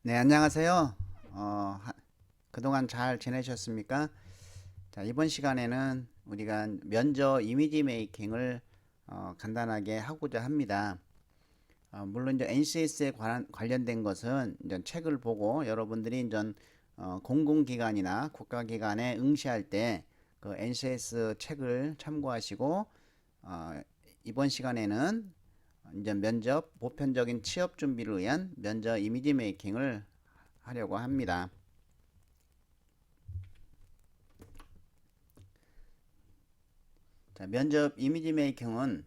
네, 안녕하세요. 그동안 잘 지내셨습니까? 자, 이번 시간에는 우리가 면접 이미지 메이킹을 간단하게 하고자 합니다. 물론 이제 NCS에 관련된 것은 이제 책을 보고 여러분들이 이제 공공기관이나 국가기관에 응시할 때 그 NCS 책을 참고하시고 이번 시간에는 이제 면접 보편적인 취업 준비를 위한 면접 이미지 메이킹을 하려고 합니다. 자, 면접 이미지 메이킹은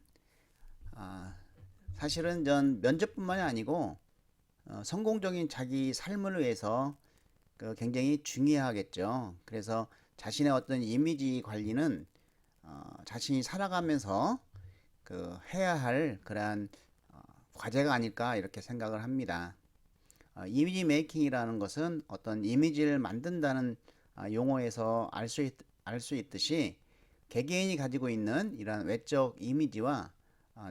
아, 사실은 전 면접뿐만이 아니고 성공적인 자기 삶을 위해서 그 굉장히 중요하겠죠. 그래서 자신의 어떤 이미지 관리는 자신이 살아가면서 그 해야 할 그러한 과제가 아닐까 이렇게 생각을 합니다. 이미지 메이킹이라는 것은 어떤 이미지를 만든다는 용어에서 알 수 있듯이 개개인이 가지고 있는 이러한 외적 이미지와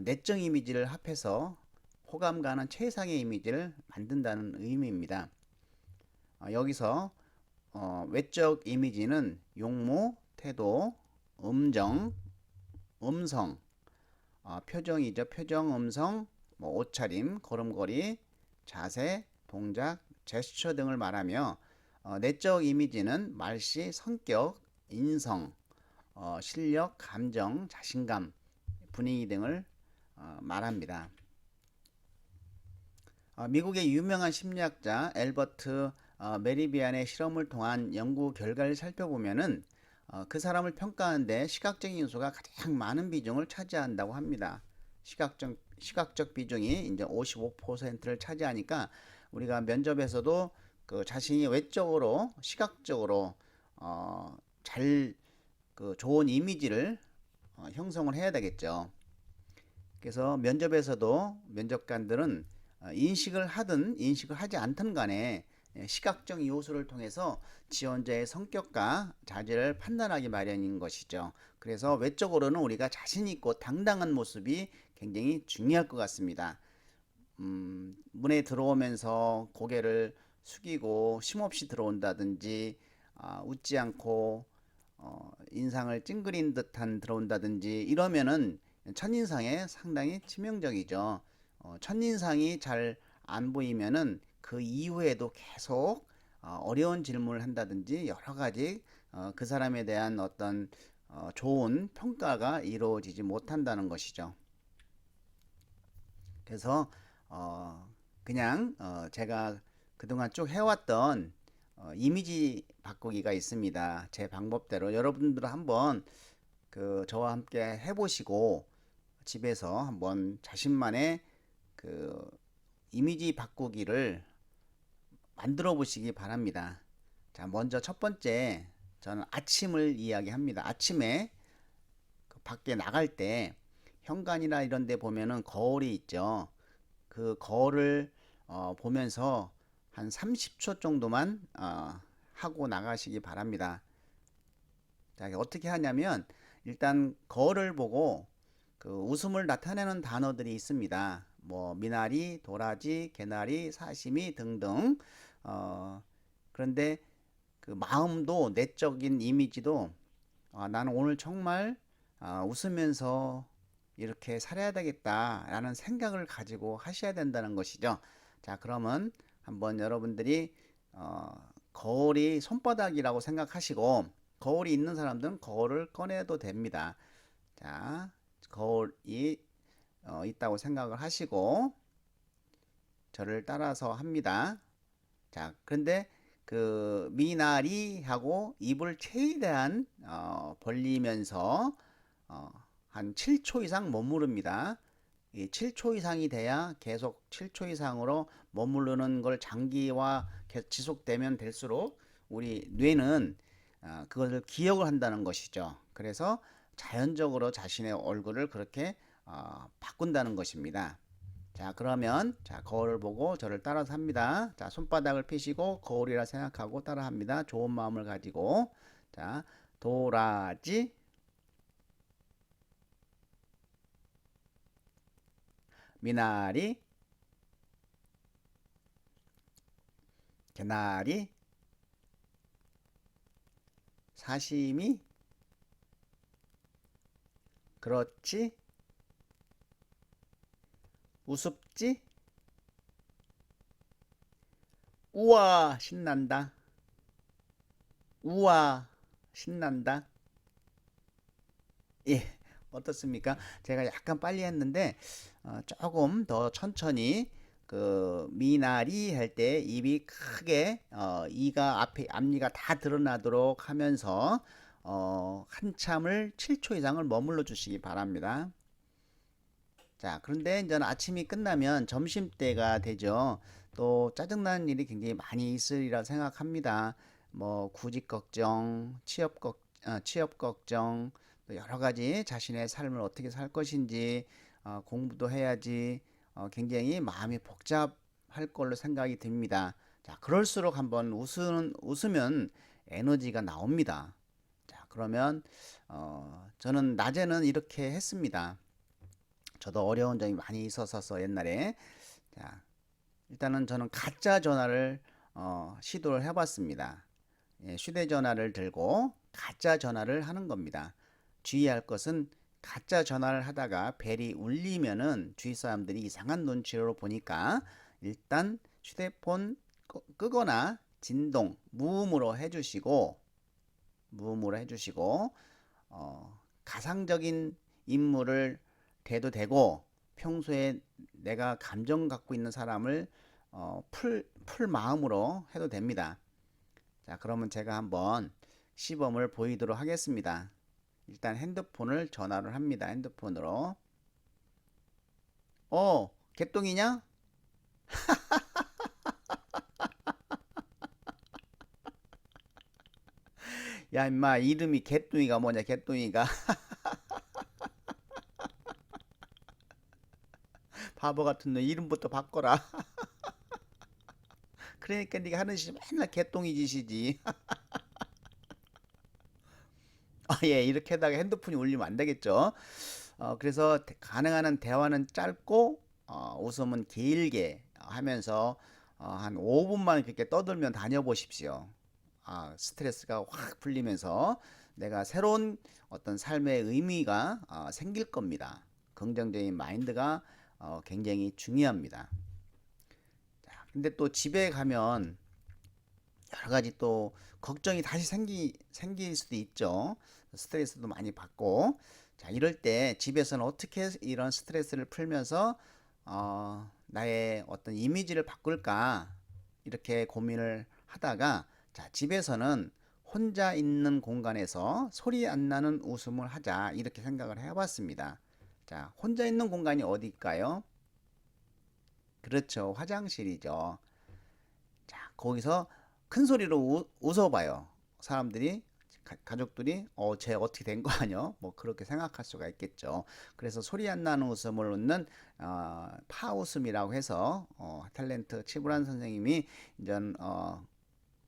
내적 이미지를 합해서 호감 가는 최상의 이미지를 만든다는 의미입니다. 여기서 외적 이미지는 용모, 태도, 음정, 음성, 표정이죠. 표정, 음성, 뭐 옷차림, 걸음걸이, 자세, 동작, 제스처 등을 말하며 내적 이미지는 말씨, 성격, 인성, 실력, 감정, 자신감, 분위기 등을 말합니다. 미국의 유명한 심리학자 엘버트 메리비안의 실험을 통한 연구 결과를 살펴보면은 그 사람을 평가하는데 시각적인 요소가 가장 많은 비중을 차지한다고 합니다. 시각적 비중이 이제 55%를 차지하니까 우리가 면접에서도 그 자신이 외적으로 시각적으로 잘 그 좋은 이미지를 형성을 해야 되겠죠. 그래서 면접에서도 면접관들은 인식을 하든 인식을 하지 않든 간에 시각적 요소를 통해서 지원자의 성격과 자질을 판단하기 마련인 것이죠. 그래서 외적으로는 우리가 자신 있고 당당한 모습이 굉장히 중요할 것 같습니다. 문에 들어오면서 고개를 숙이고 쉼없이 들어온다든지 웃지 않고 인상을 찡그린 듯한 들어온다든지 이러면은 첫인상에 상당히 치명적이죠. 첫인상이 잘 안 보이면은 그 이후에도 계속 어려운 질문을 한다든지 여러 가지 그 사람에 대한 어떤 좋은 평가가 이루어지지 못한다는 것이죠. 그래서 그냥 제가 그동안 쭉 해왔던 이미지 바꾸기가 있습니다. 제 방법대로 여러분들 한번 그 저와 함께 해보시고 집에서 한번 자신만의 그 이미지 바꾸기를 만들어 보시기 바랍니다. 자, 먼저 첫 번째 저는 아침을 이야기합니다. 아침에 그 밖에 나갈 때 현관이나 이런 데 보면은 거울이 있죠. 그 거울을 보면서 한 30초 정도만 하고 나가시기 바랍니다. 자, 어떻게 하냐면 일단 거울을 보고 그 웃음을 나타내는 단어들이 있습니다. 뭐 미나리, 도라지, 개나리, 사시미 등등. 어, 그런데 그 마음도 내적인 이미지도 나는 오늘 정말 웃으면서 이렇게 살아야 되겠다라는 생각을 가지고 하셔야 된다는 것이죠. 자, 그러면 한번 여러분들이 거울이 손바닥이라고 생각하시고 거울이 있는 사람들은 거울을 꺼내도 됩니다. 자, 거울이 있다고 생각을 하시고 저를 따라서 합니다. 자, 그런데 그 미나리하고 입을 최대한 벌리면서 어, 한 7초 이상 머무릅니다. 이 7초 이상이 돼야 계속 7초 이상으로 머무르는 걸 장기화 지속되면 될수록 우리 뇌는 그것을 기억을 한다는 것이죠. 그래서 자연적으로 자신의 얼굴을 그렇게 바꾼다는 것입니다. 자, 그러면 자, 거울을 보고 저를 따라서 합니다. 자, 손바닥을 펴시고 거울이라 생각하고 따라합니다. 좋은 마음을 가지고 자, 도라지, 미나리, 개나리, 사시미, 그렇지, 우습지, 우와, 신난다. 우와, 신난다. 예, 어떻습니까? 제가 약간 빨리 했는데 조금 더 천천히 그 미나리 할 때 입이 크게 이가 앞에 앞니가 다 드러나도록 하면서 한참을 7초 이상을 머물러 주시기 바랍니다. 자, 그런데 이제 아침이 끝나면 점심때가 되죠. 또 짜증나는 일이 굉장히 많이 있으리라 생각합니다. 뭐 구직 걱정, 취업 걱정, 또 여러 가지 자신의 삶을 어떻게 살 것인지 공부도 해야지 굉장히 마음이 복잡할 걸로 생각이 듭니다. 자, 그럴수록 한번 웃으면 에너지가 나옵니다. 자, 그러면 저는 낮에는 이렇게 했습니다. 저도 어려운 점이 많이 있었어서 옛날에. 자, 일단은 저는 가짜 전화를 시도를 해봤습니다. 예, 휴대전화를 들고 가짜 전화를 하는 겁니다. 주의할 것은 가짜 전화를 하다가 벨이 울리면은 주위 사람들이 이상한 눈치로 보니까 일단 휴대폰 끄거나 진동 무음으로 해주시고 가상적인 인물을 대도 되고 평소에 내가 감정 갖고 있는 사람을 풀 마음으로 해도 됩니다. 자, 그러면 제가 한번 시범을 보이도록 하겠습니다. 일단 핸드폰을 전화를 합니다. 핸드폰으로. 개똥이냐? 야, 임마, 이름이 개똥이가 뭐냐, 개똥이가. 바보 같은 놈 이름부터 바꿔라. 그러니까 네가 하는 짓이 맨날 개똥이 짓이지. 예, 이렇게 하다가 핸드폰이 울리면 안 되겠죠. 그래서 가능한 한 대화는 짧고 웃음은 길게 하면서 한 5분만 그렇게 떠들면 다녀보십시오. 스트레스가 확 풀리면서 내가 새로운 어떤 삶의 의미가 생길 겁니다. 긍정적인 마인드가 굉장히 중요합니다. 자, 근데 또 집에 가면 여러 가지 또 걱정이 다시 생길 수도 있죠. 스트레스도 많이 받고. 자, 이럴 때 집에서는 어떻게 이런 스트레스를 풀면서 나의 어떤 이미지를 바꿀까 이렇게 고민을 하다가 자, 집에서는 혼자 있는 공간에서 소리 안 나는 웃음을 하자 이렇게 생각을 해봤습니다. 자, 혼자 있는 공간이 어디일까요? 그렇죠. 화장실이죠. 자, 거기서 큰 소리로 웃어봐요. 사람들이, 가족들이, 쟤 어떻게 된 거 아니야? 뭐 그렇게 생각할 수가 있겠죠. 그래서 소리 안 나는 웃음을 웃는 파웃음이라고 해서 탤런트 치브란 선생님이 이제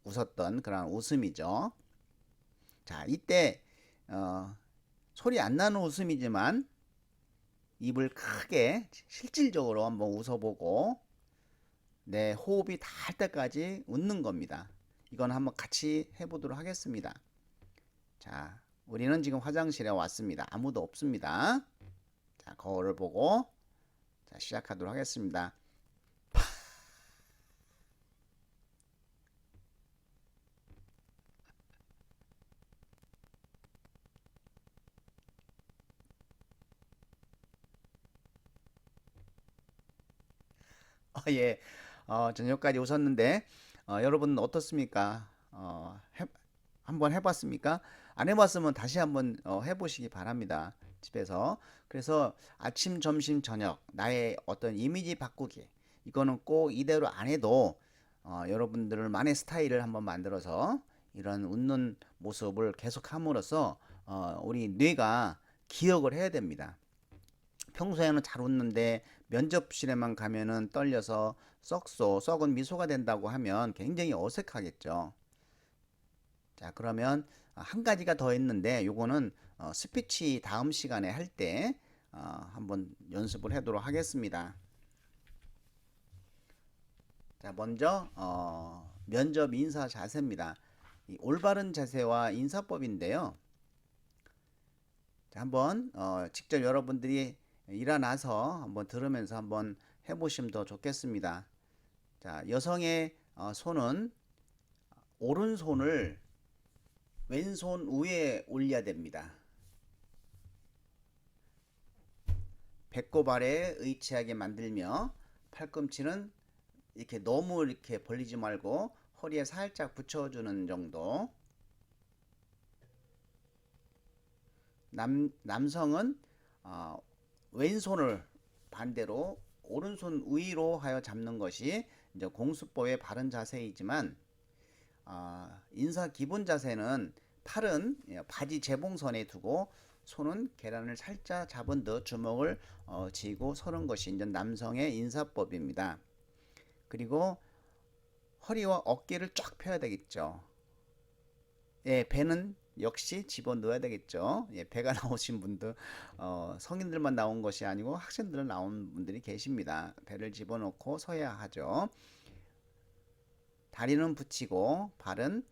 웃었던 그런 웃음이죠. 자, 이때 소리 안 나는 웃음이지만 입을 크게 실질적으로 한번 웃어보고 내 호흡이 닿을 때까지 웃는 겁니다. 이건 한번 같이 해보도록 하겠습니다. 자, 우리는 지금 화장실에 왔습니다. 아무도 없습니다. 자, 거울을 보고 자, 시작하도록 하겠습니다. 예, 저녁까지 웃었는데 여러분은 어떻습니까? 한번 해봤습니까? 안 해봤으면 다시 한번 해보시기 바랍니다. 집에서. 그래서 아침, 점심, 저녁 나의 어떤 이미지 바꾸기 이거는 꼭 이대로 안 해도 여러분들만의 스타일을 한번 만들어서 이런 웃는 모습을 계속 함으로써 우리 뇌가 기억을 해야 됩니다. 평소에는 잘 웃는데 면접실에만 가면은 떨려서 썩은 미소가 된다고 하면 굉장히 어색하겠죠. 자, 그러면 한 가지가 더 있는데 요거는 스피치 다음 시간에 할 때 한번 연습을 하도록 하겠습니다. 자, 먼저 면접 인사 자세입니다. 이 올바른 자세와 인사법인데요. 자, 한번 직접 여러분들이 일어나서 한번 들으면서 한번 해보시면 더 좋겠습니다. 자, 여성의 손은 오른손을 왼손 위에 올려야 됩니다. 배꼽 아래에 의치하게 만들며 팔꿈치는 이렇게 너무 이렇게 벌리지 말고 허리에 살짝 붙여주는 정도. 남성은 왼손을 반대로 오른손 위로 하여 잡는 것이 이제 공수법의 바른 자세이지만 인사 기본 자세는 팔은 바지 재봉선에 두고 손은 계란을 살짝 잡은 듯 주먹을 쥐고 서는 것이 이제 남성의 인사법입니다. 그리고 허리와 어깨를 쫙 펴야 되겠죠. 예, 배는 역시 집어넣어야 되겠죠. 예, 배가 나오신 분들 성인들만 나온 것이 아니고 학생들 나온 분들이 계십니다. 배를 집어넣고 서야 하죠. 다리는 붙이고 발은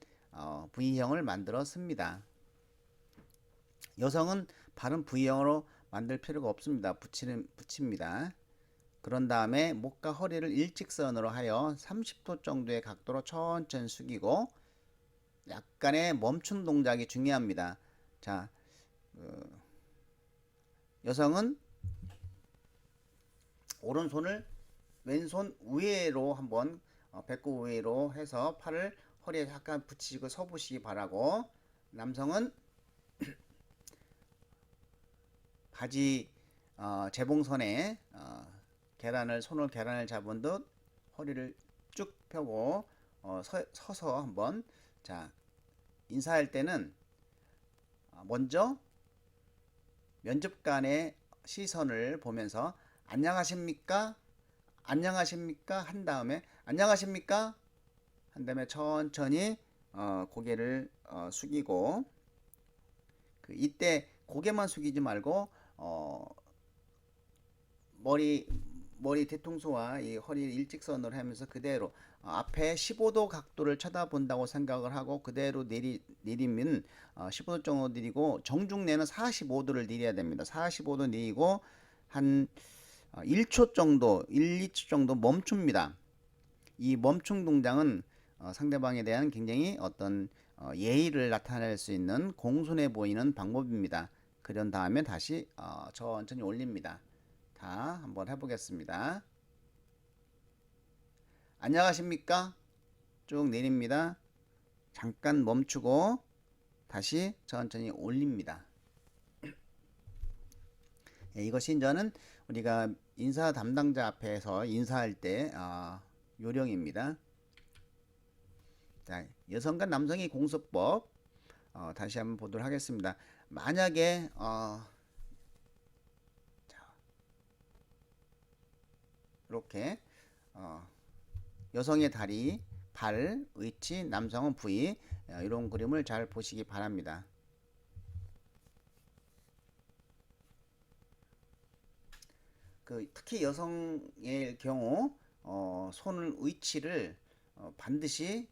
V형을 만들었습니다. 여성은 발은 V형으로 만들 필요가 없습니다. 붙입니다. 그런 다음에 목과 허리를 일직선으로 하여 30도 정도의 각도로 천천히 숙이고 약간의 멈춘 동작이 중요합니다. 자, 여성은 오른손을 왼손 위로 한번 배꼽 위로 해서 팔을 허리에 약간 붙이고 서보시기 바라고, 남성은 바지 재봉선에 손을 계란을 잡은 듯 허리를 쭉 펴고 서서 한번, 자, 인사할 때는 먼저 면접관의 시선을 보면서 안녕하십니까? 안녕하십니까? 한 다음에 안녕하십니까? 한 다음에 천천히 고개를 숙이고, 이때 고개만 숙이지 말고 머리 뒤통수와 이 허리를 일직선으로 하면서 그대로 앞에 15도 각도를 쳐다본다고 생각을 하고 그대로 내리면 15도 정도 내리고, 정중내는 45도를 내려야 됩니다. 45도 내리고 한 1초 정도, 2초 정도 멈춥니다. 이 멈춤 동작은 상대방에 대한 굉장히 어떤 예의를 나타낼 수 있는 공손해 보이는 방법입니다. 그런 다음에 다시 천천히 올립니다. 다 한번 해보겠습니다. 안녕하십니까? 쭉 내립니다. 잠깐 멈추고 다시 천천히 올립니다. 이것이 저는 우리가 인사 담당자 앞에서 인사할 때 요령입니다. 자, 여성과 남성의 공수법 다시 한번 보도록 하겠습니다. 만약에 이렇게 여성의 다리, 발, 위치, 남성은 부위, 이런 그림을 잘 보시기 바랍니다. 특히 여성의 경우 손을 위치를 반드시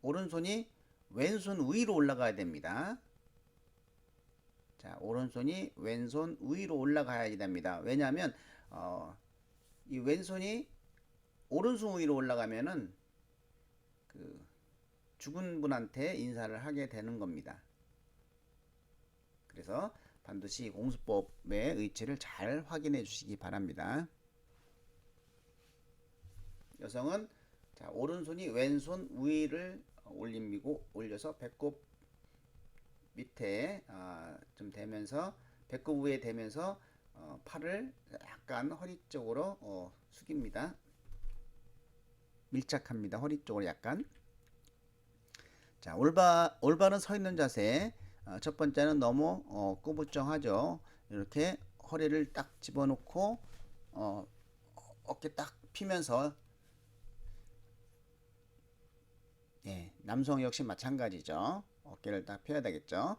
오른손이 왼손 위로 올라가야 됩니다. 자, 오른손이 왼손 위로 올라가야 됩니다. 왜냐하면 이 왼손이 오른손 위로 올라가면은 죽은 분한테 인사를 하게 되는 겁니다. 그래서 반드시 공수법의 위치를 잘 확인해 주시기 바랍니다. 여성은 자, 오른손이 왼손 위를 올려서 배꼽 밑에 좀 대면서, 배꼽 위에 대면서 팔을 약간 허리 쪽으로 숙입니다. 밀착합니다. 허리 쪽으로 약간. 자, 올바른 서 있는 자세. 첫 번째는 너무 꾸부정하죠. 이렇게 허리를 딱 집어넣고 어깨 딱 피면서, 예, 남성 역시 마찬가지죠. 어깨를 딱 펴야 되겠죠.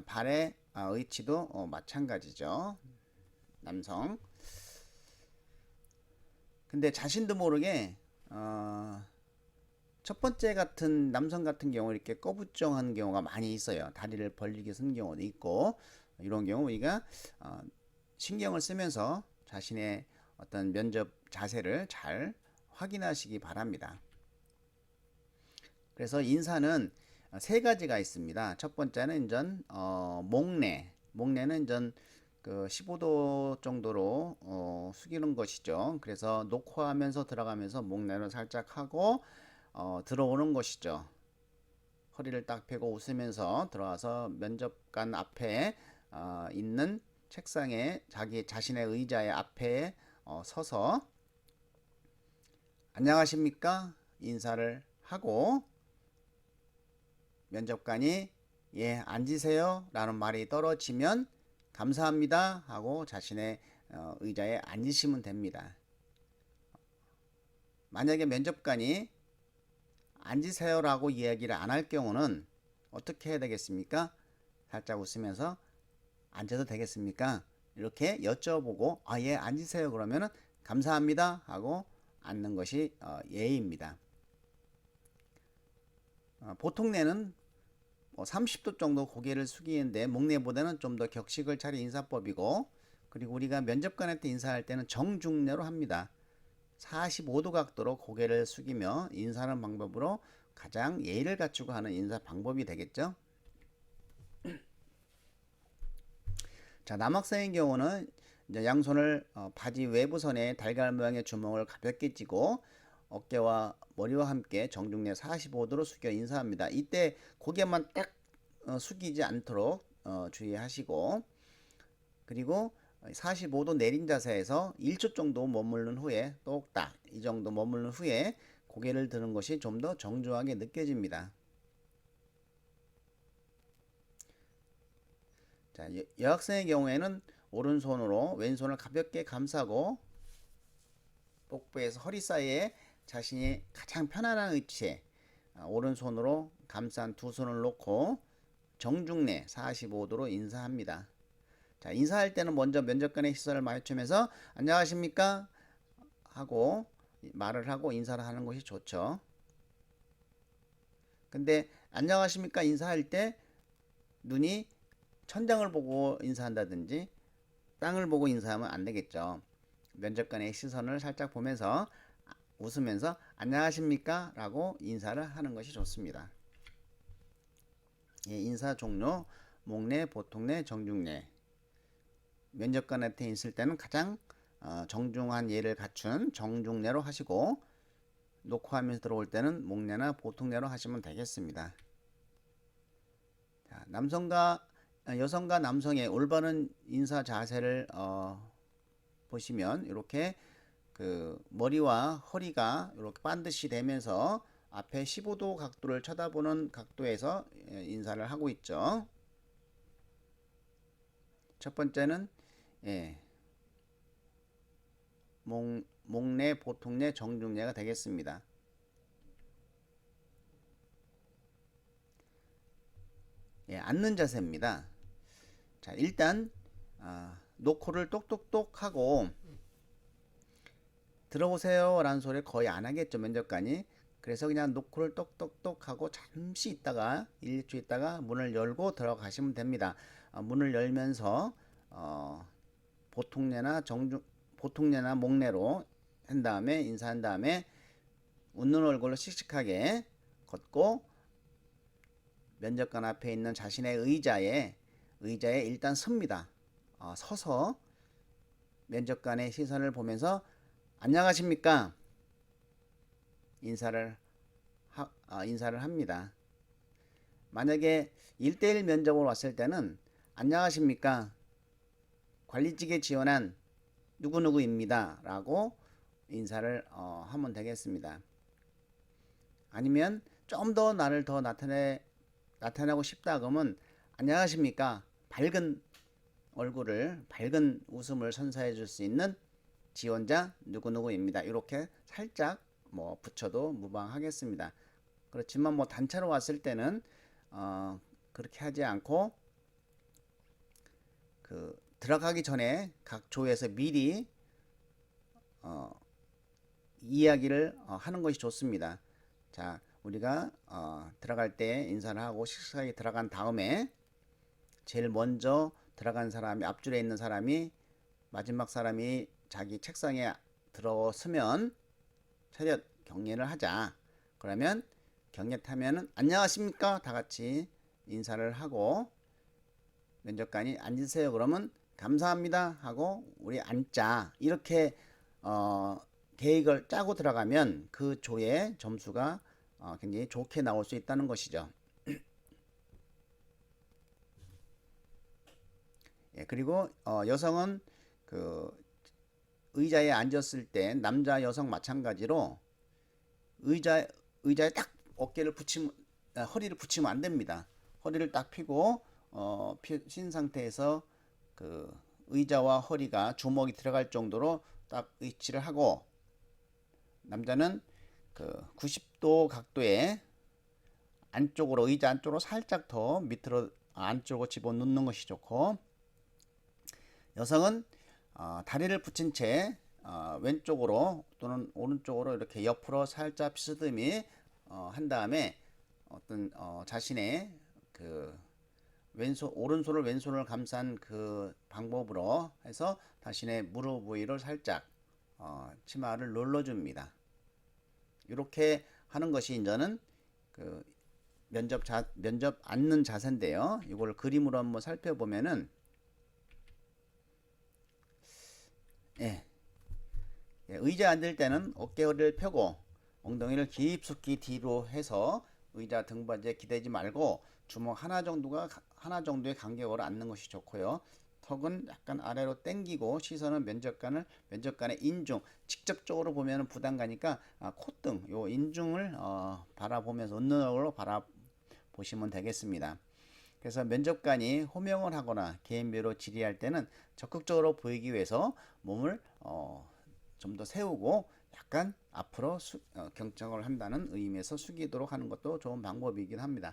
발의 위치도 마찬가지죠. 남성. 근데 자신도 모르게 어, 첫 번째 같은 남성 같은 경우 이렇게 꺼부정한 경우가 많이 있어요. 다리를 벌리게 쓴 경우도 있고 이런 경우 우리가 어, 신경을 쓰면서 자신의 어떤 면접 자세를 잘 확인하시기 바랍니다. 그래서 인사는 세 가지가 있습니다. 첫 번째는 목내. 목내는 그 15도 정도로 숙이는 것이죠. 그래서 녹화하면서 들어가면서 목내를 살짝 하고 들어오는 것이죠. 허리를 딱 펴고 웃으면서 들어와서 면접관 앞에 있는 책상에 자기 자신의 의자의 앞에 서서 안녕하십니까 인사를 하고 면접관이 예 앉으세요 라는 말이 떨어지면 감사합니다 하고 자신의 의자에 앉으시면 됩니다. 만약에 면접관이 앉으세요 라고 이야기를 안 할 경우는 어떻게 해야 되겠습니까? 살짝 웃으면서 앉아도 되겠습니까? 이렇게 여쭤보고 예 앉으세요 그러면은 감사합니다 하고 앉는 것이 예의입니다. 보통내는 30도 정도 고개를 숙이는데 목내보다는 좀 더 격식을 차린 인사법이고, 그리고 우리가 면접관한테 인사할 때는 정중내로 합니다. 45도 각도로 고개를 숙이며 인사하는 방법으로 가장 예의를 갖추고 하는 인사 방법이 되겠죠. 자, 남학생의 경우는 이제 양손을 바지 외부선에 달걀 모양의 주먹을 가볍게 쥐고 어깨와 머리와 함께 정중내 45도로 숙여 인사합니다. 이때 고개만 딱 숙이지 않도록 주의하시고, 그리고 45도 내린 자세에서 1초 정도 머무른 후에 똑딱 이 정도 머무른 후에 고개를 드는 것이 좀 더 정중하게 느껴집니다. 자, 여학생의 경우에는 오른손으로 왼손을 가볍게 감싸고 복부에서 허리 사이에 자신이 가장 편안한 위치에 오른손으로 감싼 두 손을 놓고 정중내 45도로 인사합니다. 자, 인사할 때는 먼저 면접관의 시선을 마주치면서 안녕하십니까 하고 말을 하고 인사를 하는 것이 좋죠. 근데 안녕하십니까 인사할 때 눈이 천장을 보고 인사한다든지 땅을 보고 인사하면 안 되겠죠. 면접관의 시선을 살짝 보면서 웃으면서 안녕하십니까 라고 인사를 하는 것이 좋습니다. 예, 인사 종료 목내, 보통내, 정중내. 면접관한테 있을 때는 가장 정중한 예를 갖춘 정중내로 하시고, 녹화하면서 들어올 때는 목내나 보통내로 하시면 되겠습니다. 자, 여성과 남성의 올바른 인사 자세를 보시면 이렇게 그 머리와 허리가 이렇게 반드시 되면서 앞에 15도 각도를 쳐다보는 각도에서 인사를 하고 있죠. 첫 번째는 목내, 보통내, 정중내가 되겠습니다. 앉는 자세입니다. 자, 일단 노코를 똑똑똑 하고 들어오세요 라는 소리를 거의 안 하겠죠, 면접관이. 그래서 그냥 노코를 똑똑똑 하고 잠시 있다가 1, 2초 있다가 문을 열고 들어가시면 됩니다. 문을 열면서 보통내나 목내로 한 다음에 인사한 다음에 웃는 얼굴로 씩씩하게 걷고 면접관 앞에 있는 자신의 의자에 일단 섭니다. 서서 면접관의 시선을 보면서 안녕하십니까 인사를 합니다. 만약에 1대1 면접으로 왔을 때는 안녕하십니까 관리직에 지원한 누구누구입니다 라고 인사를 하면 되겠습니다. 아니면 좀 더 나를 더 나타내고 싶다 그러면 안녕하십니까 밝은 얼굴을 밝은 웃음을 선사해 줄 수 있는 지원자 누구누구입니다. 이렇게 살짝 붙여도 무방하겠습니다. 그렇지만 단차로 왔을 때는 그렇게 하지 않고 들어가기 전에 각 조에서 미리 이야기를 하는 것이 좋습니다. 자, 우리가 들어갈 때 인사를 하고 식사에 들어간 다음에 제일 먼저 들어간 사람이, 앞줄에 있는 사람이 마지막 사람이 자기 책상에 들어서면 차렷 경례를 하자. 그러면 경례 타면은 안녕하십니까 다 같이 인사를 하고, 면접관이 앉으세요 그러면 감사합니다 하고 우리 앉자, 이렇게 계획을 짜고 들어가면 그 조의 점수가 굉장히 좋게 나올 수 있다는 것이죠. 예, 그리고 여성은 그 의자에 앉았을 때 남자 여성 마찬가지로 의자에 딱 어깨를 붙이면, 허리를 붙이면 안 됩니다. 허리를 딱 펴고 핀 상태에서 그 의자와 허리가 주먹이 들어갈 정도로 딱 위치를 하고, 남자는 그 90도 각도에 안쪽으로, 의자 안쪽으로 살짝 더 밑으로 안쪽으로 집어넣는 것이 좋고, 여성은 다리를 붙인 채 왼쪽으로 또는 오른쪽으로 이렇게 옆으로 살짝 비스듬히 한 다음에 어떤 자신의 그 오른손을 왼손을 감싼 그 방법으로 해서 자신의 무릎 부위를 살짝 치마를 눌러줍니다. 이렇게 하는 것이 이제는 그 면접 앉는 자세인데요. 이걸 그림으로 한번 살펴보면은, 예, 의자에 앉을 때는 어깨를 펴고 엉덩이를 깊숙이 뒤로 해서 의자 등받이에 기대지 말고 주먹 하나 정도의 간격으로 앉는 것이 좋고요. 턱은 약간 아래로 당기고 시선은 면접관의 인중, 직접적으로 보면 부담 가니까 콧등, 요 인중을 바라보면서 웃는 얼굴로 바라보시면 되겠습니다. 그래서 면접관이 호명을 하거나 개인별로 질의할 때는 적극적으로 보이기 위해서 몸을 좀 더 세우고 약간 앞으로 경청을 한다는 의미에서 숙이도록 하는 것도 좋은 방법이긴 합니다.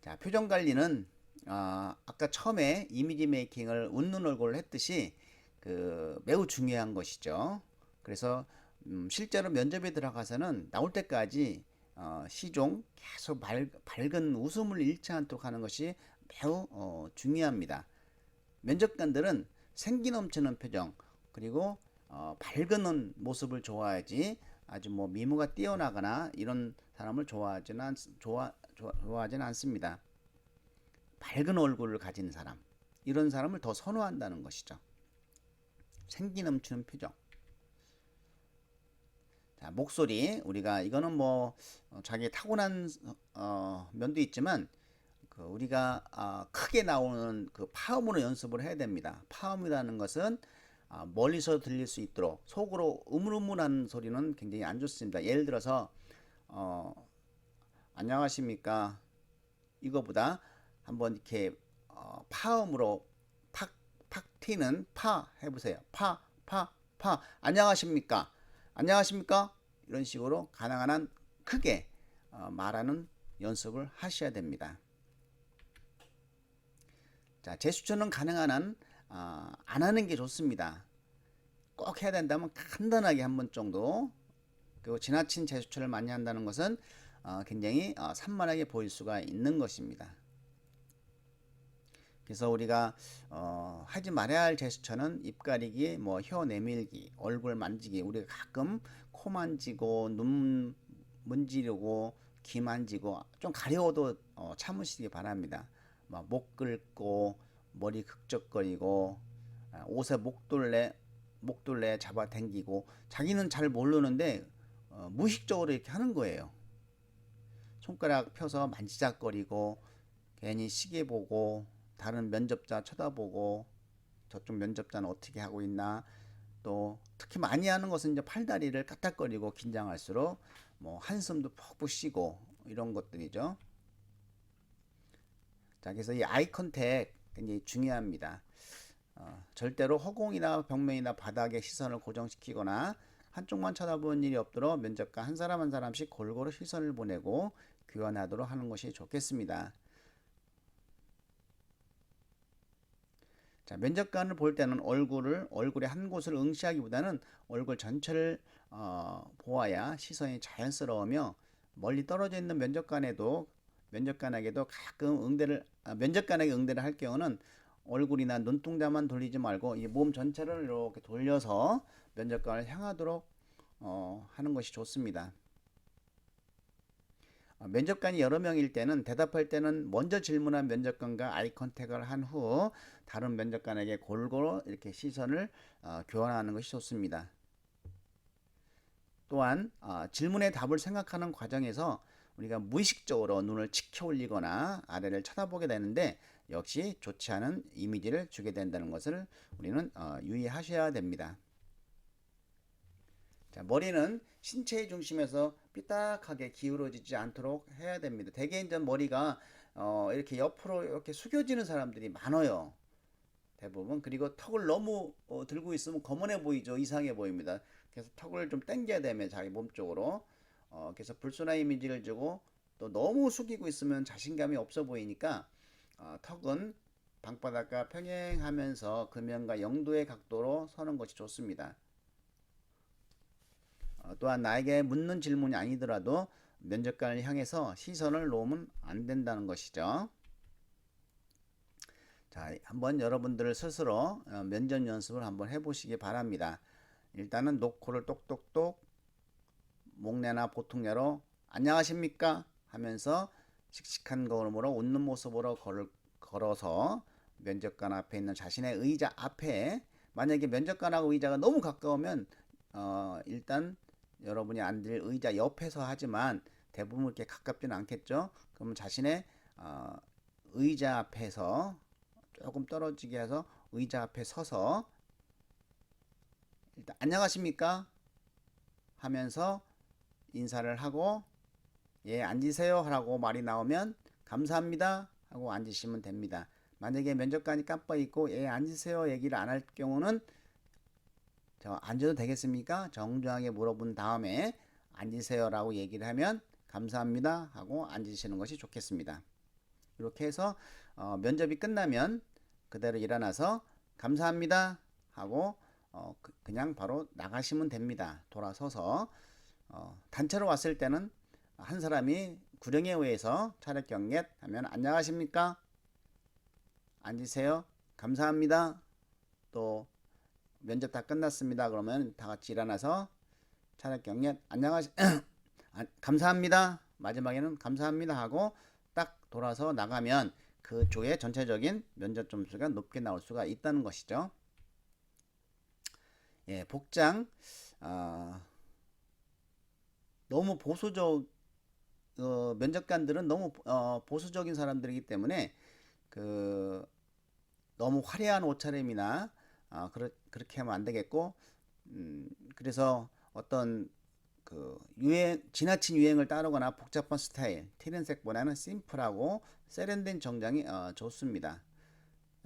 자, 표정 관리는 아까 처음에 이미지 메이킹을 웃는 얼굴을 했듯이 매우 중요한 것이죠. 그래서 실제로 면접에 들어가서는 나올 때까지 시종 계속 밝은 웃음을 잃지 않도록 하는 것이 매우 중요합니다. 면접관들은 생기 넘치는 표정, 그리고 밝은 모습을 좋아하지, 아주 뭐 미모가 뛰어나거나 이런 사람을 좋아하지는 않습니다. 밝은 얼굴을 가진 사람, 이런 사람을 더 선호한다는 것이죠. 생기 넘치는 표정. 자, 목소리, 우리가 이거는 뭐 자기 타고난 면도 있지만 우리가 크게 나오는 그 파음으로 연습을 해야 됩니다. 파음이라는 것은 멀리서 들릴 수 있도록, 속으로 우물우물하는 소리는 굉장히 안 좋습니다. 예를 들어서 안녕하십니까, 이거보다 한번 이렇게 파음으로 팍팍 튀는 파 해보세요. 파 안녕하십니까, 이런 식으로 가능한 한 크게 말하는 연습을 하셔야 됩니다. 자, 제스처는 가능한 한 안 하는 게 좋습니다. 꼭 해야 된다면 간단하게 한 번 정도. 그리고 지나친 제스처를 많이 한다는 것은 굉장히 산만하게 보일 수가 있는 것입니다. 그래서 우리가 하지 말아야 할 제스처는 입 가리기, 뭐 혀 내밀기, 얼굴 만지기. 우리가 가끔 코 만지고 눈 문지르고 귀 만지고 좀 가려워도 참으시기 바랍니다. 목 긁고 머리 극적거리고 옷에 목둘레 잡아당기고, 자기는 잘 모르는데 무의식적으로 이렇게 하는 거예요. 손가락 펴서 만지작거리고, 괜히 시계 보고, 다른 면접자 쳐다보고, 저쪽 면접자는 어떻게 하고 있나. 또 특히 많이 하는 것은 이제 팔다리를 까딱거리고, 긴장할수록 뭐 한숨도 푹푹 쉬고, 이런 것들이죠. 자, 그래서 이 아이 컨택 굉장히 중요합니다. 절대로 허공이나 벽면이나 바닥에 시선을 고정시키거나 한쪽만 쳐다보는 일이 없도록 면접관 한 사람 한 사람씩 골고루 시선을 보내고 교환하도록 하는 것이 좋겠습니다. 자, 면접관을 볼 때는 얼굴의 한 곳을 응시하기보다는 얼굴 전체를 보아야 시선이 자연스러우며 멀리 떨어져 있는 면접관에게도 가끔 면접관에게 응대를 할 경우는 얼굴이나 눈동자만 돌리지 말고 이 몸 전체를 이렇게 돌려서 면접관을 향하도록 하는 것이 좋습니다. 면접관이 여러 명일 때는 대답할 때는 먼저 질문한 면접관과 아이 컨택을 한 후 다른 면접관에게 골고루 이렇게 시선을 교환하는 것이 좋습니다. 또한 질문의 답을 생각하는 과정에서 우리가 무의식적으로 눈을 치켜 올리거나 아래를 쳐다보게 되는데 역시 좋지 않은 이미지를 주게 된다는 것을 우리는 유의하셔야 됩니다. 자, 머리는 신체의 중심에서 삐딱하게 기울어지지 않도록 해야 됩니다. 대개 이제 머리가 이렇게 옆으로 이렇게 숙여지는 사람들이 많아요. 대부분. 그리고 턱을 너무 들고 있으면 거만해 보이죠. 이상해 보입니다. 그래서 턱을 좀 당겨야 되면 자기 몸 쪽으로 그래서 불순한 이미지를 주고 또 너무 숙이고 있으면 자신감이 없어 보이니까 턱은 방바닥과 평행하면서 금연과 영도의 각도로 서는 것이 좋습니다. 또한 나에게 묻는 질문이 아니더라도 면접관을 향해서 시선을 놓으면 안 된다는 것이죠. 자, 한번 여러분들 스스로 면접 연습을 한번 해보시기 바랍니다. 일단은 노코를 똑똑똑 목내나 보통내로 안녕하십니까 하면서 씩씩한 걸음으로 웃는 모습으로 걸어서 면접관 앞에 있는 자신의 의자 앞에, 만약에 면접관하고 의자가 너무 가까우면 일단 여러분이 앉을 의자 옆에서 하지만 대부분 이렇게 가깝지는 않겠죠. 그러면 자신의 의자 앞에서 조금 떨어지게 해서 의자 앞에 서서 일단 안녕하십니까 하면서 인사를 하고 예 앉으세요 하라고 말이 나오면 감사합니다 하고 앉으시면 됩니다. 만약에 면접관이 깜빡 잊고 예 앉으세요 얘기를 안 할 경우는 저 앉아도 되겠습니까? 정중하게 물어본 다음에 앉으세요 라고 얘기를 하면 감사합니다 하고 앉으시는 것이 좋겠습니다. 이렇게 해서 면접이 끝나면 그대로 일어나서 감사합니다 하고 그냥 바로 나가시면 됩니다. 돌아서서 단체로 왔을 때는 한 사람이 구령에 의해서 차렷 경례 하면 안녕하십니까? 앉으세요. 감사합니다. 또 면접 다 끝났습니다. 그러면 다 같이 일어나서 차렷 경례 감사합니다. 마지막에는 감사합니다 하고 딱 돌아서 나가면 그쪽의 전체적인 면접 점수가 높게 나올 수가 있다는 것이죠. 예, 복장 너무 면접관들은 너무 보수적인 사람들이기 때문에 너무 화려한 옷차림이나 그렇게 하면 안 되겠고 그래서 어떤 지나친 유행을 따르거나 복잡한 스타일, 튀는 색보다는 심플하고 세련된 정장이 좋습니다.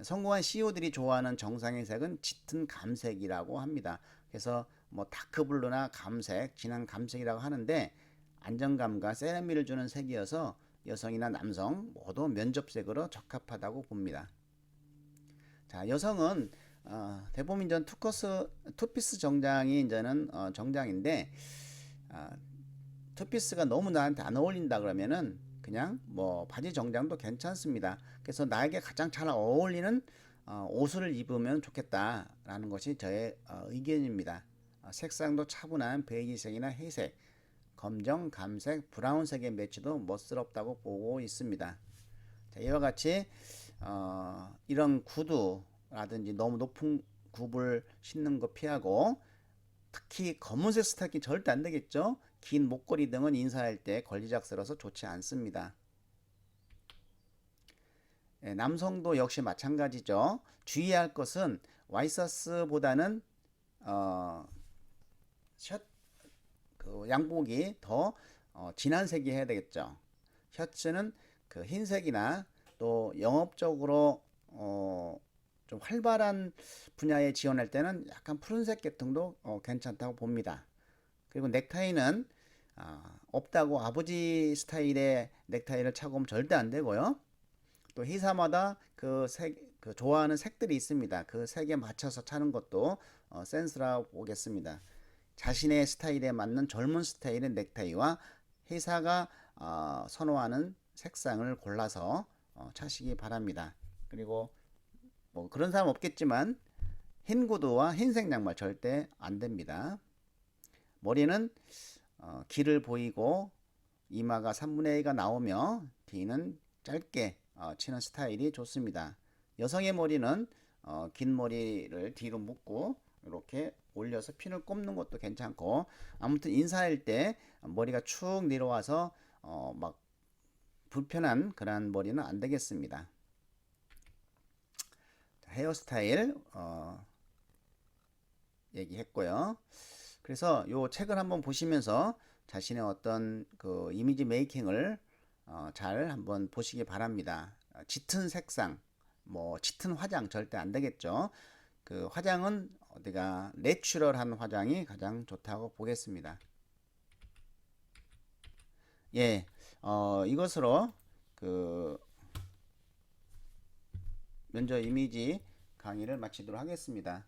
성공한 CEO들이 좋아하는 정상의 색은 짙은 감색이라고 합니다. 그래서 뭐 다크블루나 감색, 진한 감색이라고 하는데 안정감과 세련미를 주는 색이어서 여성이나 남성 모두 면접색으로 적합하다고 봅니다. 자, 여성은 대부분 이제 투피스 정장이 이제는 정장인데 투피스가 너무 나한테 안 어울린다 그러면은 그냥 뭐 바지 정장도 괜찮습니다. 그래서 나에게 가장 잘 어울리는 옷을 입으면 좋겠다라는 것이 저의 의견입니다. 색상도 차분한 베이지색이나 회색, 검정, 감색, 브라운색의 매치도 멋스럽다고 보고 있습니다. 자, 이와 같이 이런 구두라든지 너무 높은 굽을 신는 거 피하고 특히 검은색 스타킹 절대 안 되겠죠. 긴 목걸이 등은 인사할 때 걸리작스러워서 좋지 않습니다. 예, 남성도 역시 마찬가지죠. 주의할 것은 와이셔츠보다는 양복이 더 진한 색이 해야 되겠죠. 셔츠는 흰색이나 또 영업적으로 좀 활발한 분야에 지원할 때는 약간 푸른색 계통도 괜찮다고 봅니다. 그리고 넥타이는 없다고 아버지 스타일의 넥타이를 차고 오면 절대 안 되고요. 또 회사마다 그 좋아하는 색들이 있습니다. 그 색에 맞춰서 차는 것도 센스라고 보겠습니다. 자신의 스타일에 맞는 젊은 스타일의 넥타이와 회사가 선호하는 색상을 골라서 차시기 바랍니다. 그리고 뭐 그런 사람 없겠지만 흰 구두와 흰색 양말 절대 안 됩니다. 머리는 길을 보이고 이마가 3분의 1가 나오며 뒤는 짧게 치는 스타일이 좋습니다. 여성의 머리는 긴 머리를 뒤로 묶고 이렇게 올려서 핀을 꼽는 것도 괜찮고, 아무튼 인사할 때 머리가 축 내려와서 막 불편한 그런 머리는 안 되겠습니다. 헤어스타일 얘기했고요. 그래서 요 책을 한번 보시면서 자신의 어떤 그 이미지 메이킹을 잘 한번 보시기 바랍니다. 짙은 색상, 뭐 짙은 화장 절대 안 되겠죠. 그 화장은 어디가 내추럴한 화장이 가장 좋다고 보겠습니다. 예, 이것으로 그 면접 이미지 강의를 마치도록 하겠습니다.